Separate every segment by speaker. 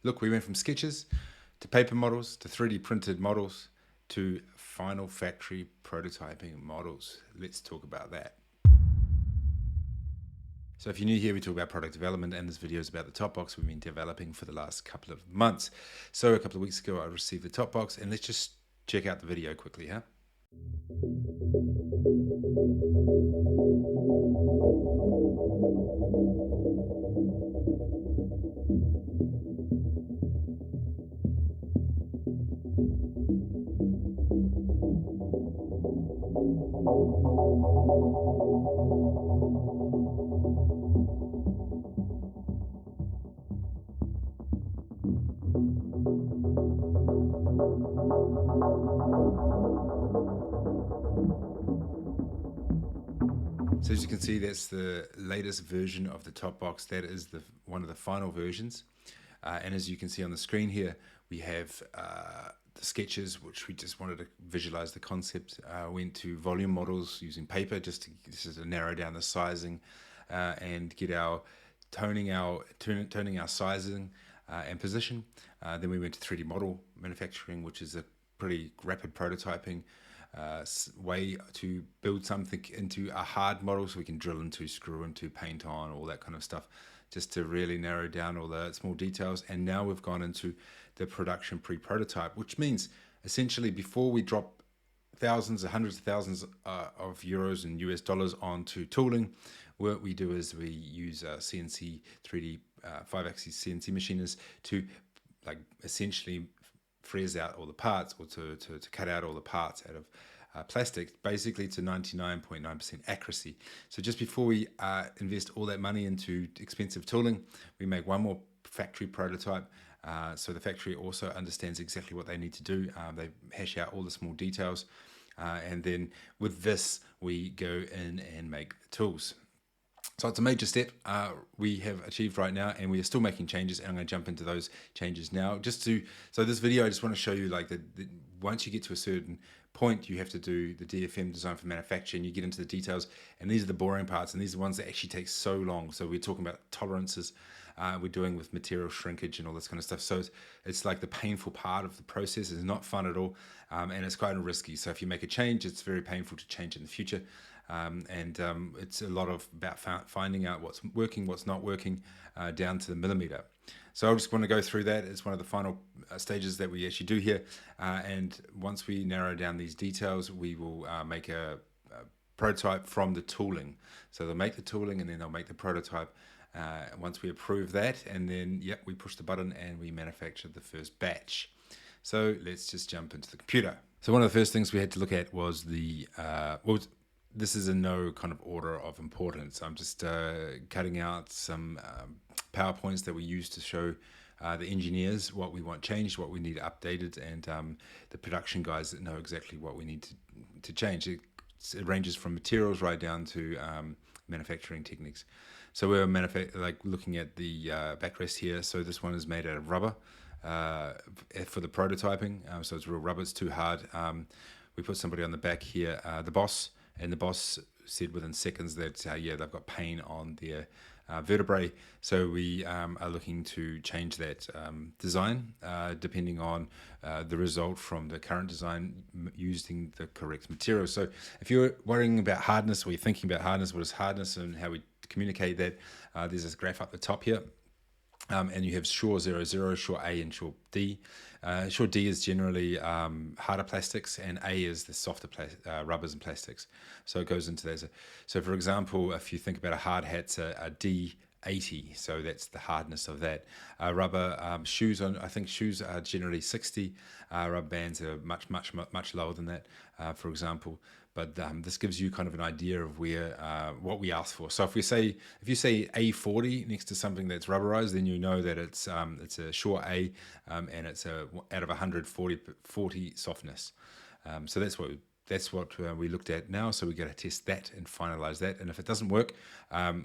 Speaker 1: Look, we went from sketches to paper models to 3D printed models to final factory prototyping models. Let's talk about that. So if you're new here, we talk about product development, and this video is about the top box we've been developing for the last couple of months. So a couple of weeks ago, I received the top box, and let's just check out the video quickly, huh? So as you can see, that's the latest version of the top box. That is one of the final versions. And as you can see on the screen here, we have the sketches, which we just wanted to visualize the concept. Went to volume models using paper just to narrow down the sizing and get toning our sizing and position. Then we went to 3D model manufacturing, which is a pretty rapid prototyping way to build something into a hard model, so we can drill into, screw into, paint on, all that kind of stuff, just to really narrow down all the small details. And now we've gone into the production pre-prototype, which means essentially before we drop thousands or hundreds of thousands of euros and US dollars onto tooling, what we do is we use CNC 3D 5-axis CNC machiners to essentially freeze out all the parts, or to cut out all the parts out of plastic, basically to 99.9% accuracy. So just before we invest all that money into expensive tooling, we make one more factory prototype. So the factory also understands exactly what they need to do. They hash out all the small details. And then with this, we go in and make the tools. So it's a major step we have achieved right now, and we are still making changes, and I'm going to jump into those changes now. So this video, I just want to show you once you get to a certain point, you have to do the DFM, design for manufacture, and you get into the details, and these are the boring parts, and these are the ones that actually take so long. So we're talking about tolerances, we're doing with material shrinkage and all this kind of stuff. So it's like the painful part of the process. Is not fun at all, and it's quite risky. So if you make a change, it's very painful to change in the future. It's a lot about finding out what's working, what's not working, down to the millimeter. So I just want to go through that. It's one of the final stages that we actually do here. And once we narrow down these details, we will make a prototype from the tooling. So they'll make the tooling, and then they'll make the prototype. Once we approve that, and then we push the button and we manufacture the first batch. So let's just jump into the computer. So one of the first things we had to look at was this is in no kind of order of importance. I'm just cutting out some PowerPoints that we use to show the engineers what we want changed, what we need updated, and the production guys that know exactly what we need to change. It ranges from materials right down to manufacturing techniques. So we're looking at the backrest here. So this one is made out of rubber for the prototyping. So it's real rubber. It's too hard. We put somebody on the back here, the boss. And the boss said within seconds that, they've got pain on their vertebrae. So we are looking to change that design depending on the result from the current design using the correct material. So if you're worrying about hardness, or you're thinking about hardness, what is hardness and how we communicate that, there's this graph up the top here. And you have Shore 00, Shore A, and Shore D. Shore D is generally harder plastics, and A is the softer rubbers and plastics. So it goes into that. So for example, if you think about a hard hat, a D80, so that's the hardness of that. Rubber shoes, I think shoes are generally 60. Rubber bands are much lower than that, for example. But this gives you kind of an idea of what we ask for. So if you say A40 next to something that's rubberized, then you know that it's a Shore A, and it's out of 140 softness. So that's what we looked at now. So we got to test that and finalize that. And if it doesn't work,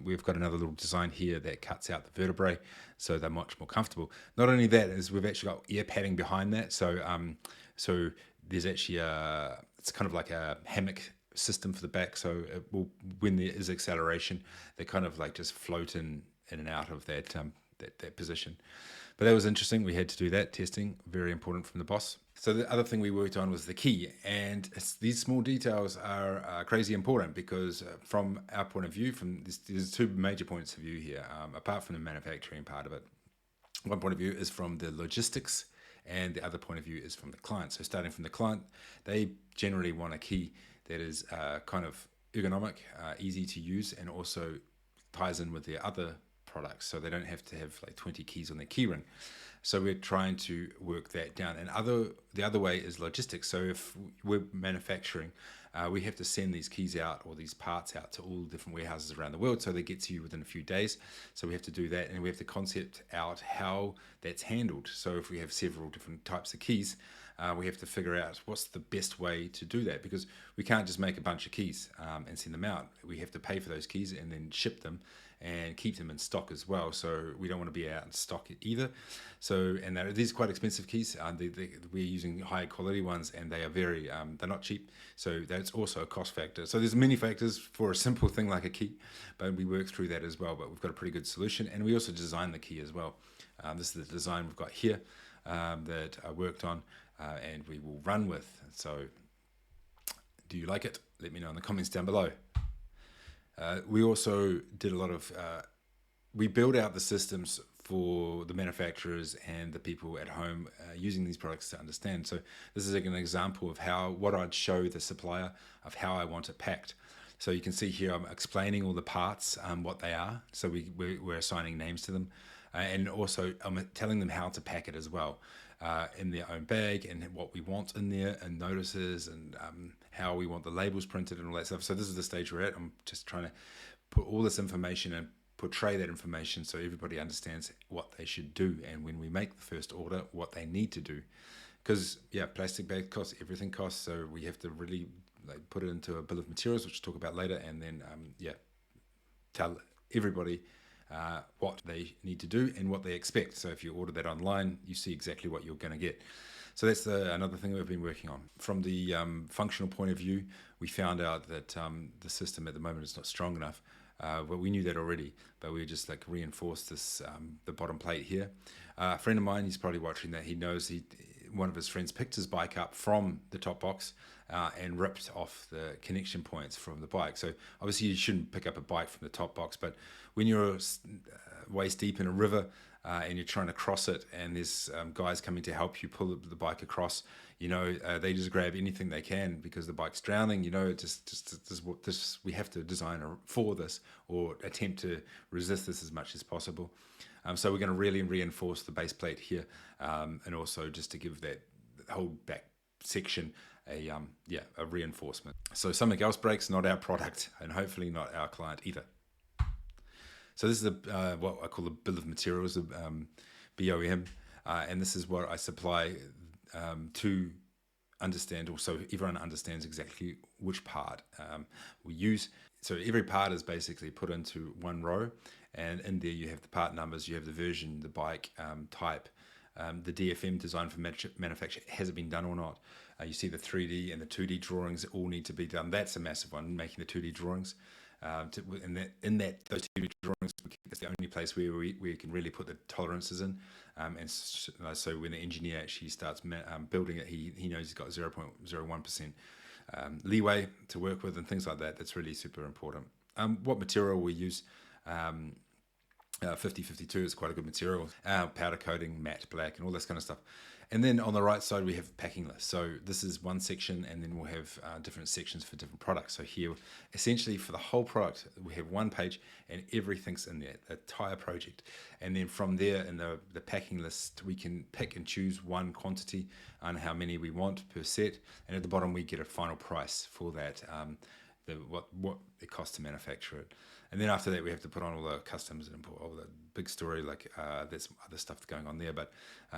Speaker 1: we've got another little design here that cuts out the vertebrae, so they're much more comfortable. Not only that, is we've actually got ear padding behind that. So there's actually it's kind of like a hammock system for the back. So when there is acceleration, they kind of just float in and out of that position. But that was interesting. We had to do that testing, very important from the boss. So the other thing we worked on was the key, and these small details are crazy important because from our point of view, there's two major points of view here, apart from the manufacturing part of it. One point of view is from the logistics, and the other point of view is from the client. So starting from the client, they generally want a key that is kind of ergonomic, easy to use, and also ties in with their other products, so they don't have to have like 20 keys on their keyring. So we're trying to work that down. And the other way is logistics. So if we're manufacturing, we have to send these keys out or these parts out to all different warehouses around the world, so they get to you within a few days. So we have to do that, and we have to concept out how that's handled. So if we have several different types of keys, we have to figure out what's the best way to do that, because we can't just make a bunch of keys and send them out. We have to pay for those keys and then ship them and keep them in stock as well. So we don't want to be out in stock either. So, and these are quite expensive keys. We're using high quality ones, and they are very, they're not cheap. So that's also a cost factor. So there's many factors for a simple thing like a key, but we work through that as well. But we've got a pretty good solution, and we also design the key as well. This is the design we've got here that I worked on, and we will run with. So do you like it? Let me know in the comments down below. We also did a lot of, we build out the systems for the manufacturers and the people at home using these products to understand. So this is like an example of what I'd show the supplier of how I want it packed. So you can see here I'm explaining all the parts, what they are. So we're assigning names to them. And also I'm telling them how to pack it as well, in their own bag, and what we want in there, and notices, and how we want the labels printed and all that stuff. So this is the stage we're at. I'm just trying to put all this information and portray that information so everybody understands what they should do, and when we make the first order, what they need to do. Because plastic bag costs, everything costs, so we have to really put it into a bill of materials, which we'll talk about later, and then tell everybody what they need to do and what they expect. So if you order that online, you see exactly what you're going to get. So that's another thing we've been working on. From the functional point of view, we found out that the system at the moment is not strong enough. But we knew that already, but we just reinforced this, the bottom plate here. A friend of mine, he's probably watching that, he knows one of his friends picked his bike up from the top box and ripped off the connection points from the bike. So obviously you shouldn't pick up a bike from the top box, but when you're waist deep in a river and you're trying to cross it, and there's guys coming to help you pull the bike across, they just grab anything they can because the bike's drowning. We have to design for this, or attempt to resist this as much as possible. So we're going to really reinforce the base plate here, and also just to give that whole back section a reinforcement. So something else breaks, not our product, and hopefully not our client either. So this is what I call the bill of materials, BOM, and this is what I supply to understand, also everyone understands exactly which part we use. So every part is basically put into one row, and in there you have the part numbers, you have the version, the bike type, the DFM, design for manufacture, has it been done or not. You see the 3D and the 2D drawings all need to be done. That's a massive one, making the 2D drawings. Those 2D drawings, it's the only place where we can really put the tolerances in, and so when the engineer actually starts building it, he knows he's got 0.01% leeway to work with and things like that. That's really super important. What material we use, 5052 is quite a good material. Powder coating, matte black, and all this kind of stuff. And then on the right side we have packing list. So this is one section, and then we'll have different sections for different products. So here, essentially for the whole product, we have one page and everything's in there, the entire project. And then from there, in the packing list, we can pick and choose one quantity and how many we want per set. And at the bottom we get a final price for that, what it costs to manufacture it. And then after that, we have to put on all the customs and all the big story, there's other stuff going on there. But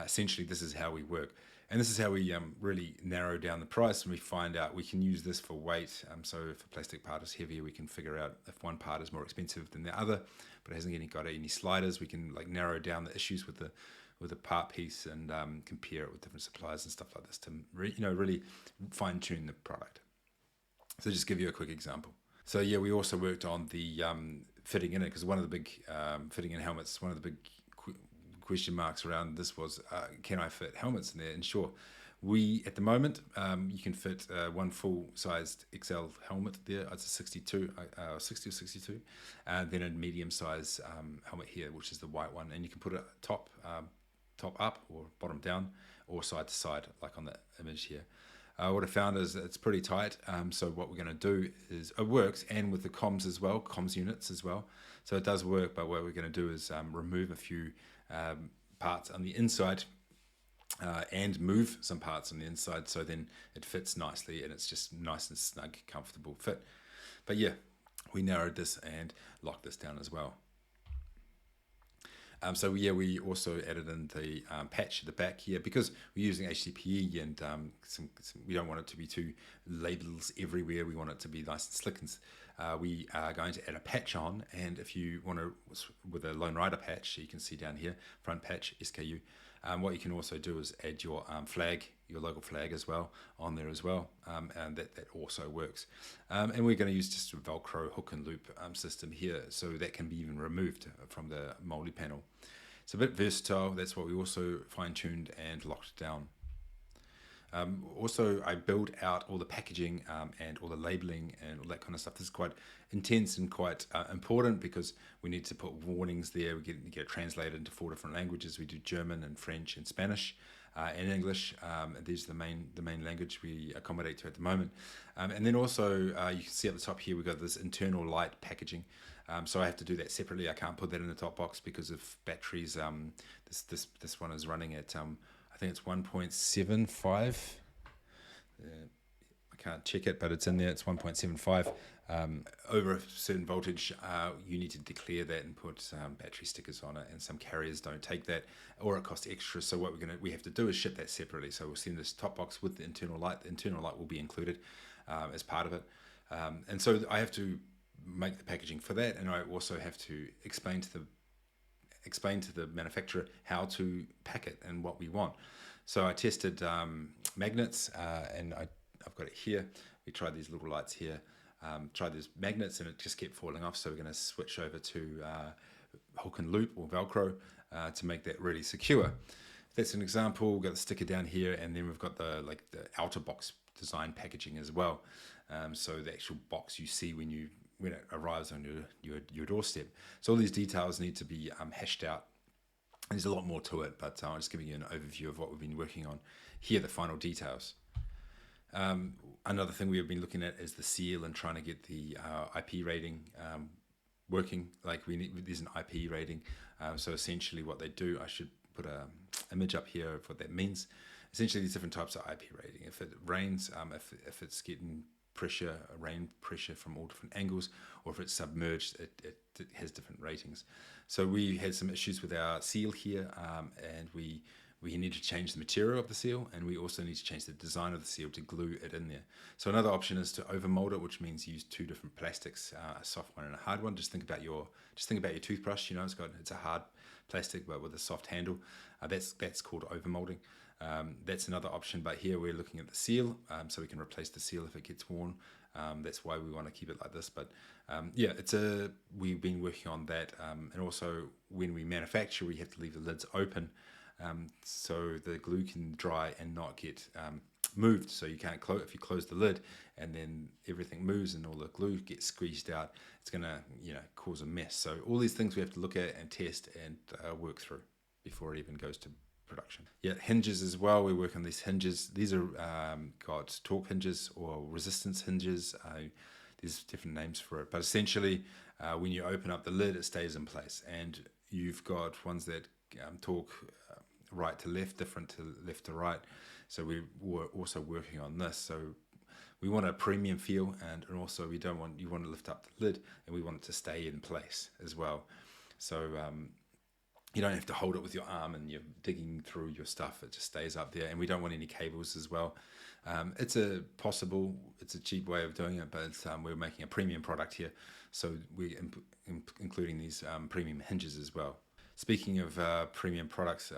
Speaker 1: essentially, this is how we work. And this is how we really narrow down the price, and we find out we can use this for weight. So if a plastic part is heavier, we can figure out if one part is more expensive than the other, but it hasn't got any sliders. We can narrow down the issues with the part piece and compare it with different suppliers and stuff like this to really fine tune the product. So just give you a quick example. So we also worked on the fitting in it, because one of the big fitting in helmets, one of the big question marks around this was, can I fit helmets in there? And sure, we at the moment you can fit one full-sized XL helmet there. It's a 62, 60 or 62, and then a medium-size helmet here, which is the white one, and you can put it top up or bottom down or side to side, like on the image here. What I found is it's pretty tight, so what we're going to do is, it works, and with the comms as well, comms units as well, so it does work, but what we're going to do is remove a few parts on the inside and move some parts on the inside, so then it fits nicely and it's just nice and snug, comfortable fit. But yeah, we narrowed this and locked this down as well. So yeah, we also added in the patch at the back here because we're using HDPE, and we don't want it to be too labels everywhere. We want it to be nice and slick, and we are going to add a patch on. And if you want to, with a Lone Rider patch, you can see down here, front patch, SKU. What you can also do is add your flag, your logo flag as well, on there as well, and that also works. And we're going to use just a Velcro hook and loop system here, so that can be even removed from the multi panel. It's a bit versatile. That's what we also fine-tuned and locked down. Also, I build out all the packaging and all the labeling and all that kind of stuff. This is quite intense and quite important because we need to put warnings there. We get it translated into 4 different languages. We do German and French and Spanish and English. These are the main language we accommodate to at the moment. And then also, you can see at the top here, we've got this internal light packaging. So I have to do that separately. I can't put that in the top box because of batteries. This one is running at I think it's 1.75. I can't check it, but it's in there. It's 1.75. Over a certain voltage, you need to declare that and put battery stickers on it, and some carriers don't take that, or it costs extra. So what we have to do is ship that separately. So we'll send this top box with the internal light. The internal light will be included as part of it, and so I have to make the packaging for that, and I also have to explain to the manufacturer how to pack it and what we want. So I tested magnets, and I've got it here. We tried these little lights here, tried these magnets, and it just kept falling off. So we're going to switch over to hook and loop or Velcro to make that really secure. That's an example. We've got the sticker down here, and then we've got the outer box design packaging as well. So the actual box you see when it arrives on your doorstep. So all these details need to be hashed out. There's a lot more to it, but I'm just giving you an overview of what we've been working on here, the final details. Another thing we have been looking at is the seal and trying to get the IP rating working. There's an IP rating. So essentially what they do, I should put an image up here of what that means. Essentially, there's different types of IP rating. If it rains, if it's getting rain pressure from all different angles, or if it's submerged, it has different ratings. So we had some issues with our seal here, and we need to change the material of the seal, and we also need to change the design of the seal to glue it in there. So another option is to overmold it, which means use 2 different plastics, a soft one and a hard one. Just think about your toothbrush. It's a hard plastic but with a soft handle. That's called overmolding. That's another option, but here we're looking at the seal, so we can replace the seal if it gets worn. That's why we want to keep it like this. But we've been working on that, and also when we manufacture, we have to leave the lids open, so the glue can dry and not get moved. So you can't if you close the lid and then everything moves and all the glue gets squeezed out, it's going to cause a mess. So all these things we have to look at and test and work through before it even goes to production. Yeah, hinges as well. We work on these hinges. These are got torque hinges or resistance hinges. There's different names for it, but essentially when you open up the lid, it stays in place. And you've got ones that torque right to left, different to left to right. So we were also working on this. So we want a premium feel, and also you want to lift up the lid, and we want it to stay in place as well. So you don't have to hold it with your arm and you're digging through your stuff. It just stays up there, and we don't want any cables as well. It's a cheap way of doing it, but we're making a premium product here, so we're including these premium hinges as well. Speaking of premium products,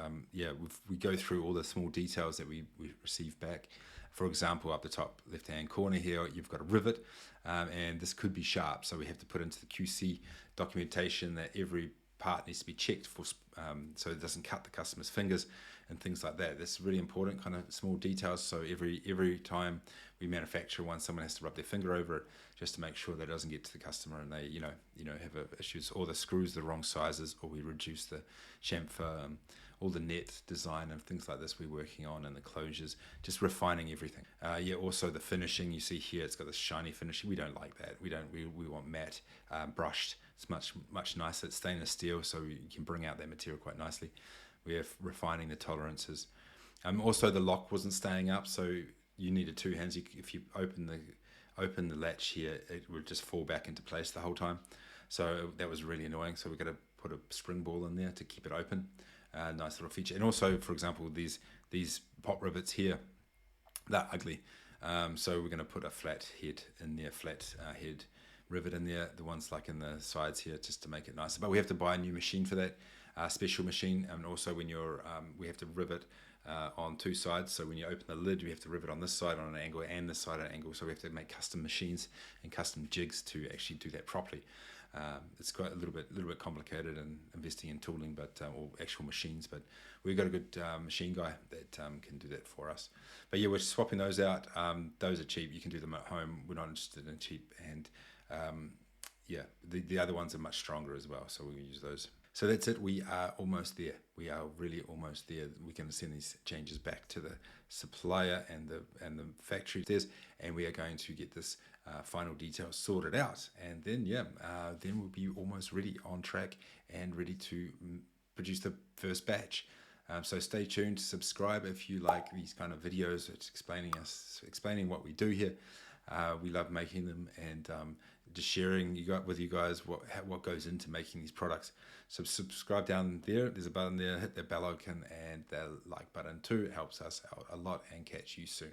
Speaker 1: we go through all the small details that we receive back. For example, up the top left-hand corner here, you've got a rivet, and this could be sharp, so we have to put into the QC documentation that every part needs to be checked so it doesn't cut the customer's fingers and things like that. That's really important, kind of small details. So every time we manufacture one, someone has to rub their finger over it just to make sure that it doesn't get to the customer and they have issues, or the screws the wrong sizes, or we reduce the chamfer, all the net design and things like this we're working on, and the closures, just refining everything. Also the finishing, you see here, it's got this shiny finishing. We don't like that. We want matte, brushed. It's much nicer. It's stainless steel, so you can bring out that material quite nicely. We're refining the tolerances. Also the lock wasn't staying up, so you needed two hands. If you open the latch here, it would just fall back into place the whole time. So that was really annoying. So we're going to put a spring ball in there to keep it open. Nice little feature. And also, for example, these pop rivets here, they're ugly. So we're going to put a flat head in there, flat head rivet in there, the ones like in the sides here, just to make it nicer. But we have to buy a new machine for that, special machine. And also when we have to rivet on two sides. So when you open the lid, we have to rivet on this side on an angle and this side on an angle. So we have to make custom machines and custom jigs to actually do that properly. It's quite a little bit complicated and investing in tooling, or actual machines. But we've got a good machine guy that can do that for us. But yeah, we're swapping those out. Those are cheap. You can do them at home. We're not interested in cheap. And the other ones are much stronger as well. So we'll use those. So that's it. We are almost there. We are really almost there. We're going to send these changes back to the supplier and the factory there, and we are going to get this final details sorted out. And then then we'll be almost ready, on track, and ready to produce the first batch. So stay tuned. Subscribe if you like these kind of videos. It's explaining what we do here. We love making them, and just sharing with you guys what goes into making these products. So subscribe down there. There's a button there. Hit the bell icon and the like button too. It helps us out a lot, and catch you soon.